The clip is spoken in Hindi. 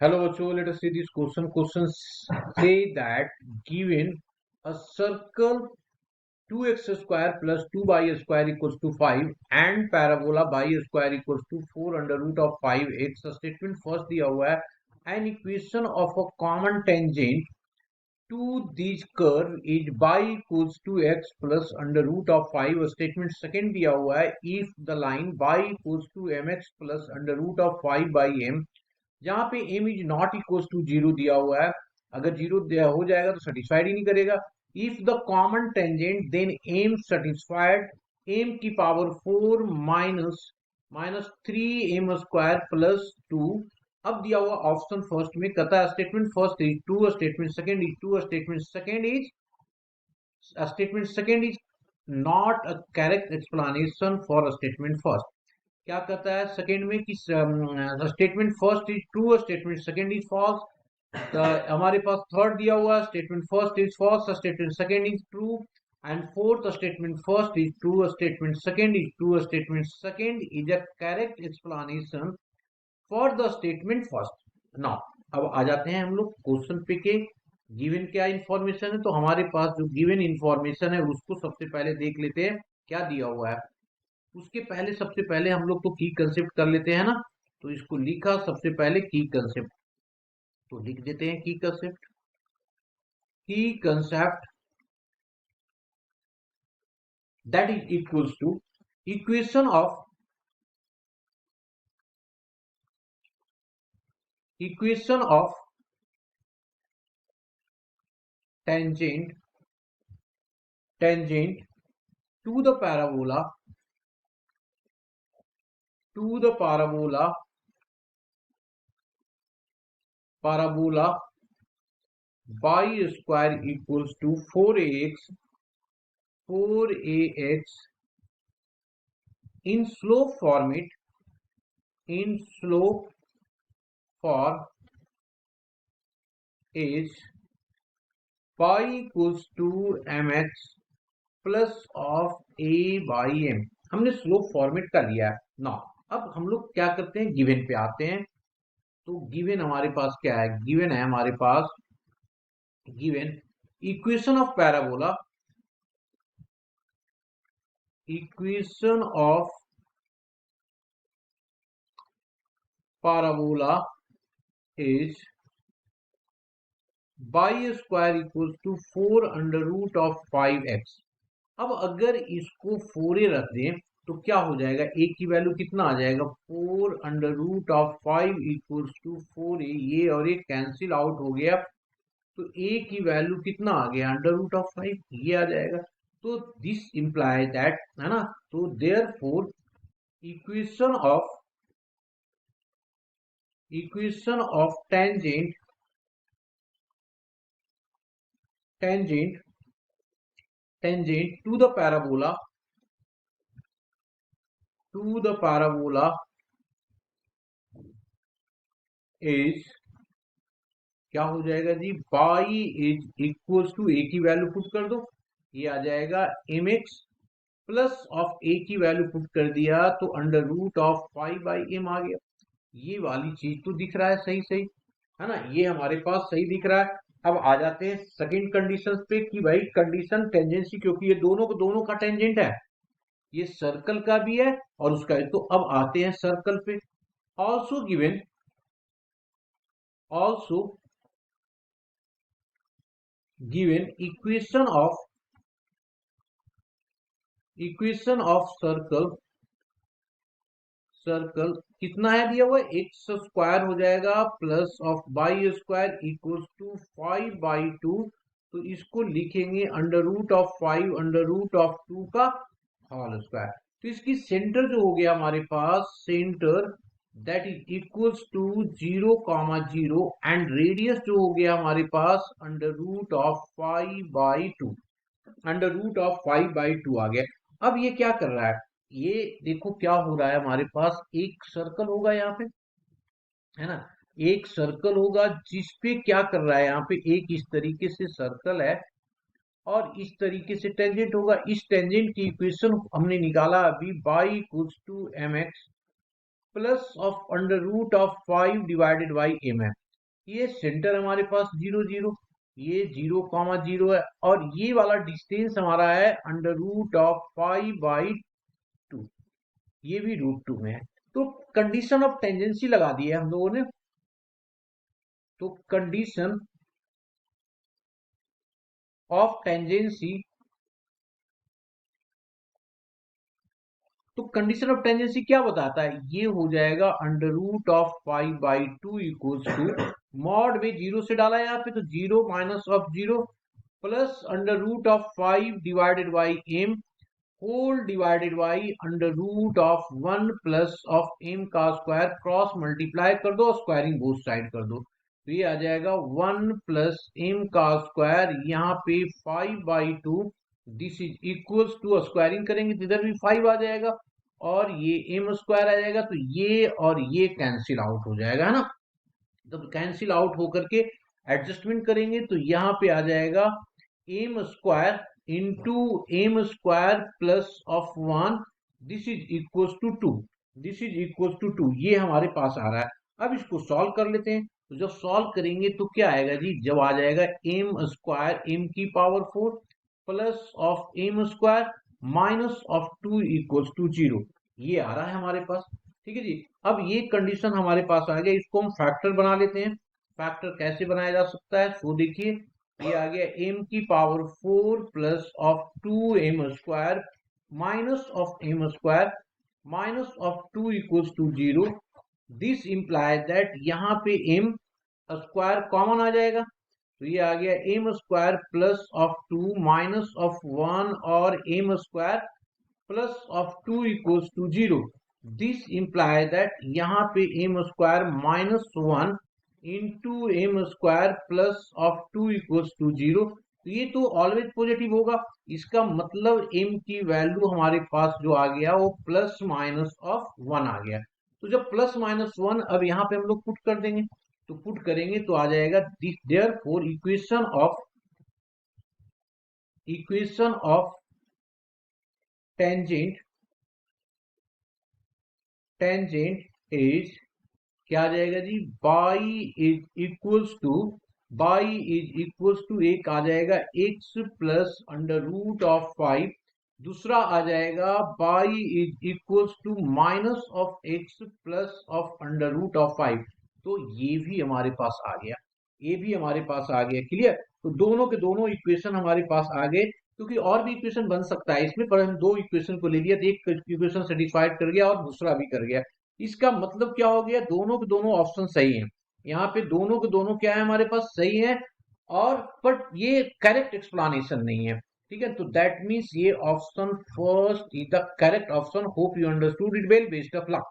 Hello, Vacho. Let us see this question. Questions say that given a circle 2x square plus 2y square equals to 5 and parabola y square equals to 4 under root of 5x, statement first दिया हुआ है an equation of a common tangent to this curve is y equals to x plus under root of 5. Statement second दिया हुआ है if the line y equals to mx plus under root of 5 by m, जहां पे m is not equal to zero दिया हुआ है। अगर जीरो हो जाएगा तो सेटिस्फाइड ही नहीं करेगा। If the common tangent then m satisfied m की power 4 minus minus 3m square plus 2। अब दिया हुआ ऑप्शन फर्स्ट में कहता है statement first is true, statement second is true, statement second is not a correct explanation for statement first. क्या कहता है सेकंड में कि statement first is true, statement second is false. हमारे पास थर्ड दिया हुआ है statement first is false, statement second is true and fourth statement first is true, statement second is true, statement second is a correct explanation for the statement first. Now अब आ जाते हैं हम लोग क्वेश्चन पे के गिवन क्या इंफॉर्मेशन है। तो हमारे पास जो गिवन इंफॉर्मेशन है उसको सबसे पहले देख लेते हैं क्या दिया हुआ है। उसके पहले सबसे पहले हम लोग तो की कंसेप्ट कर लेते हैं ना। तो इसको लिखा सबसे पहले की कंसेप्ट, तो लिख देते हैं की कंसेप्ट। की concept that is equals to equation of tangent tangent to the parabola parabola y square equals to 4ax in slope format for is y equals to mx plus of a by m। हमने स्लोप फॉर्मेट का लिया है ना। अब हम लोग क्या करते हैं गिवन पे आते हैं। तो गिवन हमारे पास क्या है, गिवन है हमारे पास given equation of parabola, equation of parabola is y square equals to 4 under root of 5x। अब अगर इसको 4a रख दें तो क्या हो जाएगा, a की वैल्यू कितना आ जाएगा 4 under root of 5 equals to 4a। ये और ये कैंसिल आउट हो गया तो a की वैल्यू कितना आ गया अंडर रूट ऑफ 5, ये आ जाएगा। तो दिस इंप्लाई दैट है ना। तो therefore equation of tangent to the parabola is क्या हो जाएगा जी, y is equals to a की वैल्यू पुट कर दो, ये आ जाएगा mx प्लस ऑफ a की वैल्यू पुट कर दिया तो under root of 5 by m आ गया। ये वाली चीज तो दिख रहा है सही सही है ना, ये हमारे पास सही दिख रहा है। अब आ जाते हैं सेकंड कंडीशन पे कि भाई कंडीशन टेंजेंसी, क्योंकि ये दोनों का टेंजेंट है, ये सर्कल का भी है और उसका है। तो अब आते हैं सर्कल पे। Also given equation of circle कितना है दिया हुआ, एक्स स्क्वायर हो जाएगा plus of y square equals to 5/2। तो इसको लिखेंगे under root of 5 under root of 2 का होल स्क्वायर। तो इसकी सेंटर जो हो गया हमारे पास, center that is equals to 0,0 and radius जो हो गया हमारे पास under root of 5/2, under root of 5/2 आ गया। अब ये क्या कर रहा है, ये देखो क्या हो रहा है, हमारे पास एक सर्कल होगा यहाँ पे है ना, एक सर्कल होगा जिसपे क्या कर रहा है, यहाँ पे एक इस तरीके से सर्कल है और इस तरीके से टेंजेंट होगा। इस टेंजेंट की इक्वेशन हमने निकाला अभी, y equals to mx plus of under root of 5 divided by m है। ये सेंटर हमारे पास 0 0, ये 0, 0 है, और ये वाला डिस्टेंस हमारा है √5/2, ये भी √2 में है। तो कंडीशन ऑफ टेंजेंसी लगा दी है हम लोगों ने। तो कंडीशन ऑफ टेंजेंसी, तो कंडीशन ऑफ टेंजेंसी क्या बताता है, ये हो जाएगा √5/2 इक्वल्स टू, मॉड में 0 से डाला यहाँ पे, तो 0 -0 plus √5 divided by m whole divided by √1 plus of m का स्क्वायर, क्रॉस मल्टीप्लाई कर दो, स्क्वायरिंग बोथ साइड कर दो, तो ये आ जाएगा 1 प्लस m का स्क्वायर, यहाँ पे 5/2, this is equals to, squaring करेंगे तो इधर भी 5 आ जाएगा, और ये m स्क्वायर आ जाएगा, तो ये और ये कैंसिल आउट हो जाएगा, है ना। तो कैंसिल आउट होकर के एडजस्टमेंट करेंगे तो यहाँ पे आ जाएगा m square into m square plus of 1, this is equals to 2, this is equals to 2, ये हमारे पास आ रहा है। अब इसको सॉल्व कर लेते हैं, तो जब सॉल्व करेंगे तो क्या आएगा जी, जब आ जाएगा m स्क्वायर m की power 4 plus of m square minus of 2 equals to 0, ये आ रहा है हमारे पास। ठीक है जी। अब ये कंडीशन हमारे पास आ गया, इसको हम फैक्टर बना लेते हैं। फैक्टर कैसे बनाया जा सकता है, सो देखिए, ये आ गया m की power 4 plus of 2m square minus of m square minus of 2 equals to 0, this implies that यहाँ पे m स्क्वायर कॉमन आ जाएगा, तो ये आ गया m square plus of 2 minus of 1 और m square plus of 2 equals to 0, this imply that यहाँ पे m square -1 into m square plus of 2 equals to 0, तो ये तो ऑलवेज पॉजिटिव होगा, इसका मतलब m की वैल्यू हमारे पास जो आ गया वो प्लस माइनस ऑफ 1 आ गया। तो जब प्लस माइनस 1 अब यहाँ पे हम लोग पुट कर देंगे, तो पुट करेंगे तो आ जाएगा this, therefore equation of tangent is क्या आ जाएगा जी, बाई इज इक्वल्स टू एक आ जाएगा x प्लस √5, दूसरा आ जाएगा y is equals to minus of x plus of √5, तो ये भी हमारे पास आ गया, ये भी हमारे पास आ गया। क्लियर, तो दोनों के दोनों इक्वेशन हमारे पास आ गए, क्योंकि और भी इक्वेशन बन सकता है इसमें, पर हम दो इक्वेशन को ले लिया, तो एक इक्वेशन सेटिस्फाइड कर गया और दूसरा भी कर गया। इसका मतलब क्या हो गया, दोनों के दोनों ऑप्शन सही हैं, यहाँ पे दोनों के दोनों क्या है हमारे पास, सही है, और बट ये करेक्ट एक्सप्लेनेशन नहीं है। ठीक है, तो दैट मीन्स ये option first is the correct option. Hope you understood it well, best of luck.